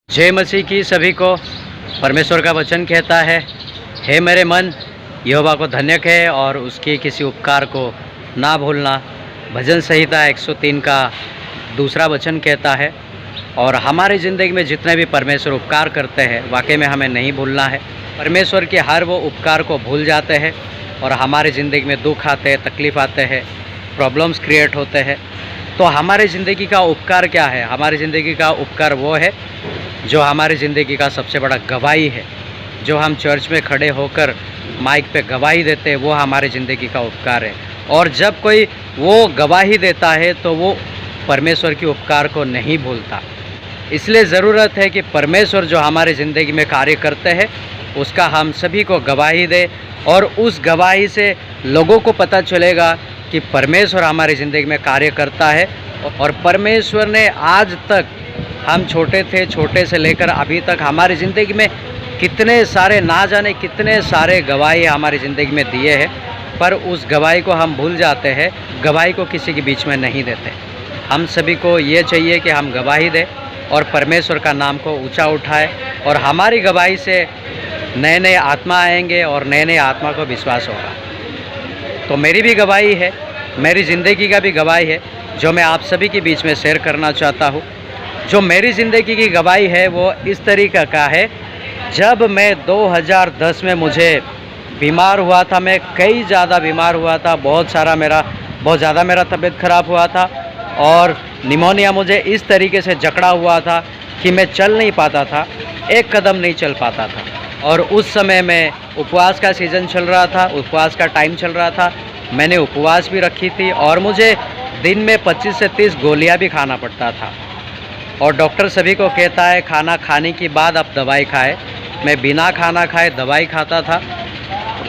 जय मसीह की सभी को। परमेश्वर का वचन कहता है, हे मेरे मन, यहोवा को धन्य कहे और उसके किसी उपकार को ना भूलना। भजन संहिता 103 का दूसरा वचन कहता है। और हमारी ज़िंदगी में जितने भी परमेश्वर उपकार करते हैं, वाकई में हमें नहीं भूलना है। परमेश्वर के हर वो उपकार को भूल जाते हैं और हमारी ज़िंदगी में दुख आते हैं, तकलीफ़ आते हैं, प्रॉब्लम्स क्रिएट होते हैं। तो हमारी ज़िंदगी का उपकार क्या है? हमारी ज़िंदगी का उपकार वो है जो हमारी ज़िंदगी का सबसे बड़ा गवाही है। जो हम चर्च में खड़े होकर माइक पे गवाही देते हैं, वो हमारी ज़िंदगी का उपकार है। और जब कोई वो गवाही देता है तो वो परमेश्वर के उपकार को नहीं भूलता। इसलिए ज़रूरत है कि परमेश्वर जो हमारी ज़िंदगी में कार्य करते हैं, उसका हम सभी को गवाही दें। और उस गवाही से लोगों को पता चलेगा कि परमेश्वर हमारी ज़िंदगी में कार्य करता है। और परमेश्वर ने आज तक, हम छोटे थे, छोटे से लेकर अभी तक हमारी ज़िंदगी में कितने सारे, ना जाने कितने सारे गवाही हमारी ज़िंदगी में दिए हैं। पर उस गवाही को हम भूल जाते हैं, गवाही को किसी के बीच में नहीं देते। हम सभी को ये चाहिए कि हम गवाही दें और परमेश्वर का नाम को ऊंचा उठाएं। और हमारी गवाही से नए नए आत्मा आएंगे और नए नए आत्मा को विश्वास होगा। तो मेरी भी गवाही है, मेरी ज़िंदगी का भी गवाही है, जो मैं आप सभी के बीच में शेयर करना चाहता हूँ। जो मेरी ज़िंदगी की गवाही है वो इस तरीक़े का है। जब मैं 2010 में मुझे बीमार हुआ था, मैं कई ज़्यादा बीमार हुआ था, बहुत ज़्यादा मेरा तबीयत ख़राब हुआ था। और निमोनिया मुझे इस तरीके से जकड़ा हुआ था कि मैं चल नहीं पाता था, एक कदम नहीं चल पाता था। और उस समय में उपवास का सीज़न चल रहा था, उपवास का टाइम चल रहा था। मैंने उपवास भी रखी थी और मुझे दिन में 25 से 30 गोलियाँ भी खाना पड़ता था। और डॉक्टर सभी को कहता है खाना खाने के बाद आप दवाई खाएं। मैं बिना खाना खाए दवाई खाता था,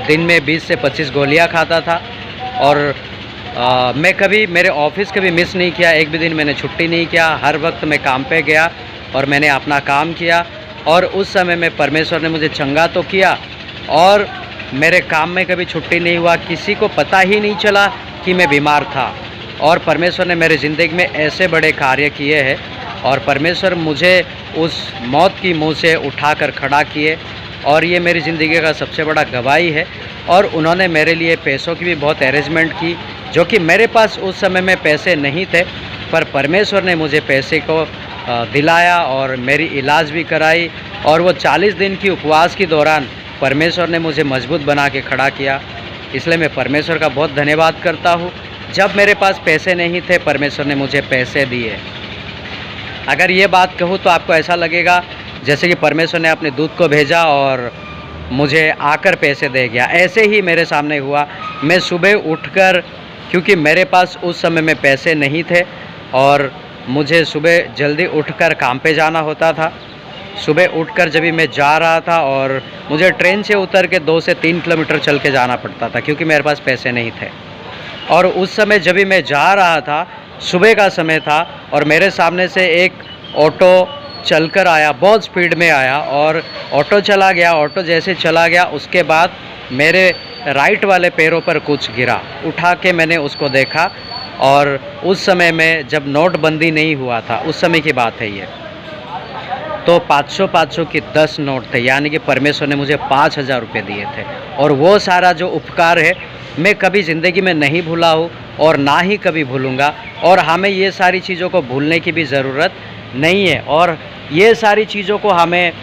दिन में 20 से 25 गोलियां खाता था। और मैं कभी मेरे ऑफिस कभी मिस नहीं किया, एक भी दिन मैंने छुट्टी नहीं किया। हर वक्त मैं काम पे गया और मैंने अपना काम किया। और उस समय में परमेश्वर ने मुझे चंगा तो किया और मेरे काम में कभी छुट्टी नहीं हुआ। किसी को पता ही नहीं चला कि मैं बीमार था। और परमेश्वर ने मेरी ज़िंदगी में ऐसे बड़े कार्य किए हैं। और परमेश्वर मुझे उस मौत की मुंह से उठाकर खड़ा किए। और ये मेरी ज़िंदगी का सबसे बड़ा गवाही है। और उन्होंने मेरे लिए पैसों की भी बहुत अरेंजमेंट की, जो कि मेरे पास उस समय में पैसे नहीं थे। पर परमेश्वर ने मुझे पैसे को दिलाया और मेरी इलाज भी कराई। और वो 40 दिन की उपवास के दौरान परमेश्वर ने मुझे मजबूत बना के खड़ा किया। इसलिए मैं परमेश्वर का बहुत धन्यवाद करता हूँ। जब मेरे पास पैसे नहीं थे, परमेश्वर ने मुझे पैसे दिए। अगर ये बात कहूँ तो आपको ऐसा लगेगा जैसे कि परमेश्वर ने अपने दूत को भेजा और मुझे आकर पैसे दे गया। ऐसे ही मेरे सामने हुआ। मैं सुबह उठकर, क्योंकि मेरे पास उस समय में पैसे नहीं थे और मुझे सुबह जल्दी उठकर काम पे जाना होता था। सुबह उठकर जब भी मैं जा रहा था और मुझे ट्रेन से उतर के 2 से 3 किलोमीटर चल के जाना पड़ता था, क्योंकि मेरे पास पैसे नहीं थे। और उस समय जब भी मैं जा रहा था, सुबह का समय था और मेरे सामने से एक ऑटो चलकर आया, बहुत स्पीड में आया और ऑटो चला गया। ऑटो जैसे चला गया, उसके बाद मेरे राइट वाले पैरों पर कुछ गिरा। उठा के मैंने उसको देखा और उस समय में जब नोटबंदी नहीं हुआ था, उस समय की बात है ये, तो 500 की 10 नोट थे। यानी कि परमेश्वर ने मुझे 5000 रुपये दिए थे। और वो सारा जो उपकार है, मैं कभी ज़िंदगी में नहीं भूला हूँ और ना ही कभी भूलूँगा। और हमें ये सारी चीज़ों को भूलने की भी ज़रूरत नहीं है। और ये सारी चीज़ों को हमें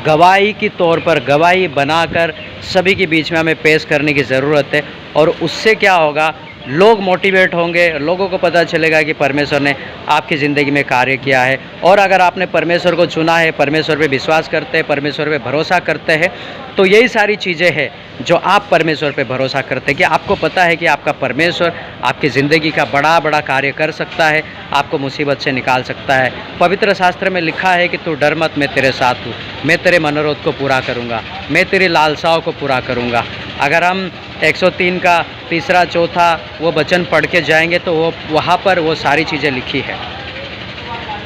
गवाही के तौर पर, गवाही बनाकर सभी के बीच में हमें पेश करने की ज़रूरत है। और उससे क्या होगा, लोग मोटिवेट होंगे, लोगों को पता चलेगा कि परमेश्वर ने आपकी ज़िंदगी में कार्य किया है। और अगर आपने परमेश्वर को चुना है, परमेश्वर पे विश्वास करते हैं, परमेश्वर पे भरोसा करते हैं, तो यही सारी चीज़ें हैं जो आप परमेश्वर पे भरोसा करते हैं कि आपको पता है कि आपका परमेश्वर आपकी ज़िंदगी का बड़ा बड़ा कार्य कर सकता है, आपको मुसीबत से निकाल सकता है। पवित्र शास्त्र में लिखा है कि तू डर मत, मैं तेरे साथ हूँ, मैं तेरे मनोरथ को पूरा करूँगा, मैं तेरी लालसाओं को पूरा करूँगा। अगर हम 103 का तीसरा चौथा वो वचन पढ़ के जाएंगे तो वो वहाँ पर वो सारी चीज़ें लिखी है।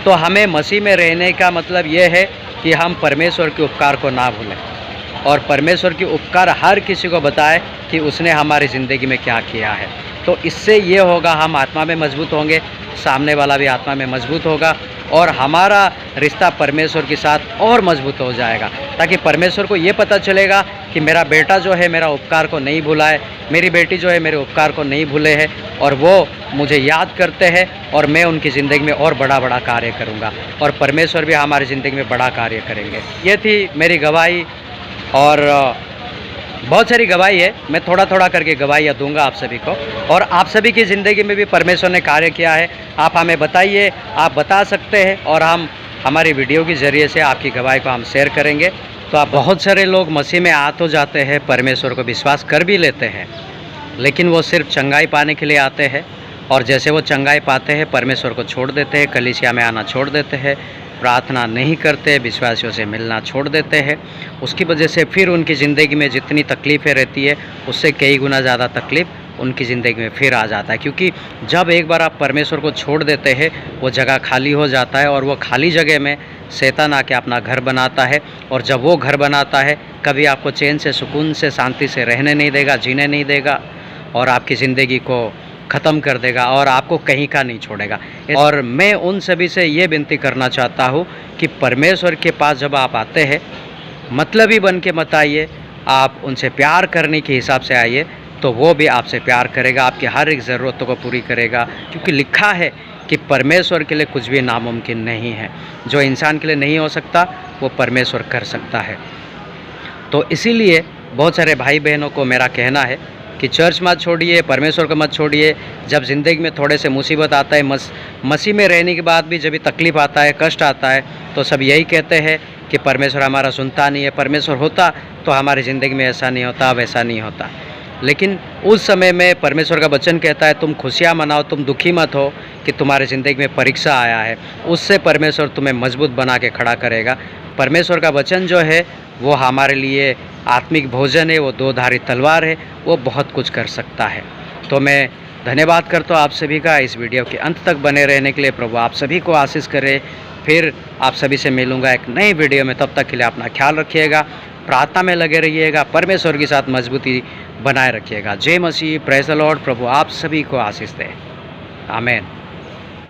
तो हमें मसीह में रहने का मतलब ये है कि हम परमेश्वर के उपकार को ना भूलें और परमेश्वर के उपकार हर किसी को बताएं कि उसने हमारी ज़िंदगी में क्या किया है। तो इससे ये होगा, हम आत्मा में मजबूत होंगे, सामने वाला भी आत्मा में मजबूत होगा और हमारा रिश्ता परमेश्वर के साथ और मजबूत हो जाएगा, ताकि परमेश्वर को ये पता चलेगा कि मेरा बेटा जो है मेरा उपकार को नहीं भूला है, मेरी बेटी जो है मेरे उपकार को नहीं भूले हैं, और वो मुझे याद करते हैं, और मैं उनकी ज़िंदगी में और बड़ा बड़ा कार्य करूँगा, और परमेश्वर भी हमारी ज़िंदगी में बड़ा कार्य करेंगे। ये थी मेरी गवाही, और बहुत सारी गवाही है, मैं थोड़ा थोड़ा करके गवाहियाँ दूंगा आप सभी को। और आप सभी की ज़िंदगी में भी परमेश्वर ने कार्य किया है, आप हमें बताइए, आप बता सकते हैं, और हम हमारी वीडियो के ज़रिए से आपकी गवाही को हम शेयर करेंगे। तो आप बहुत सारे लोग मसीह में आ तो जाते हैं, परमेश्वर को विश्वास कर भी लेते हैं, लेकिन वो सिर्फ चंगाई पाने के लिए आते हैं, और जैसे वो चंगाई पाते हैं परमेश्वर को छोड़ देते हैं, कलीसिया में आना छोड़ देते हैं, प्रार्थना नहीं करते, विश्वासियों से मिलना छोड़ देते हैं। उसकी वजह से फिर उनकी ज़िंदगी में जितनी तकलीफ़ें रहती है उससे कई गुना ज़्यादा तकलीफ़ उनकी ज़िंदगी में फिर आ जाता है, क्योंकि जब एक बार आप परमेश्वर को छोड़ देते हैं वो जगह खाली हो जाता है, और वो खाली जगह में शैतान आके अपना घर बनाता है, और जब वो घर बनाता है कभी आपको चैन से, सुकून से, शांति से रहने नहीं देगा, जीने नहीं देगा, और आपकी ज़िंदगी को ख़त्म कर देगा, और आपको कहीं का नहीं छोड़ेगा। और मैं उन सभी से ये विनती करना चाहता हूँ कि परमेश्वर के पास जब आप आते हैं मतलबी बन के मत आइए, आप उनसे प्यार करने के हिसाब से आइए, तो वो भी आपसे प्यार करेगा, आपकी हर एक ज़रूरतों को पूरी करेगा, क्योंकि लिखा है कि परमेश्वर के लिए कुछ भी नामुमकिन नहीं है। जो इंसान के लिए नहीं हो सकता वो परमेश्वर कर सकता है। तो इसीलिए बहुत सारे भाई बहनों को मेरा कहना है कि चर्च मत छोड़िए, परमेश्वर को मत छोड़िए। जब ज़िंदगी में थोड़े से मुसीबत आता है, मसीह में रहने के बाद भी जब भी तकलीफ़ आता है, कष्ट आता है, तो सब यही कहते हैं कि परमेश्वर हमारा सुनता नहीं है, परमेश्वर होता तो हमारी ज़िंदगी में ऐसा नहीं होता, वैसा नहीं होता। लेकिन उस समय में परमेश्वर का वचन कहता है तुम खुशियाँ मनाओ, तुम दुखी मत हो कि तुम्हारी ज़िंदगी में परीक्षा आया है, उससे परमेश्वर तुम्हें मजबूत बना के खड़ा करेगा। परमेश्वर का वचन जो है वो हमारे लिए आत्मिक भोजन है, वो दो धारी तलवार है, वो बहुत कुछ कर सकता है। तो मैं धन्यवाद करता हूँ आप सभी का इस वीडियो के अंत तक बने रहने के लिए। प्रभु आप सभी को आशीष करे। फिर आप सभी से मिलूँगा एक नई वीडियो में, तब तक के लिए अपना ख्याल रखिएगा, प्रार्थना में लगे रहिएगा, परमेश्वर के साथ मजबूती बनाए रखिएगा। जय मसीह, प्रेज़ द लॉर्ड। प्रभु आप सभी को आशीष दे। आमीन।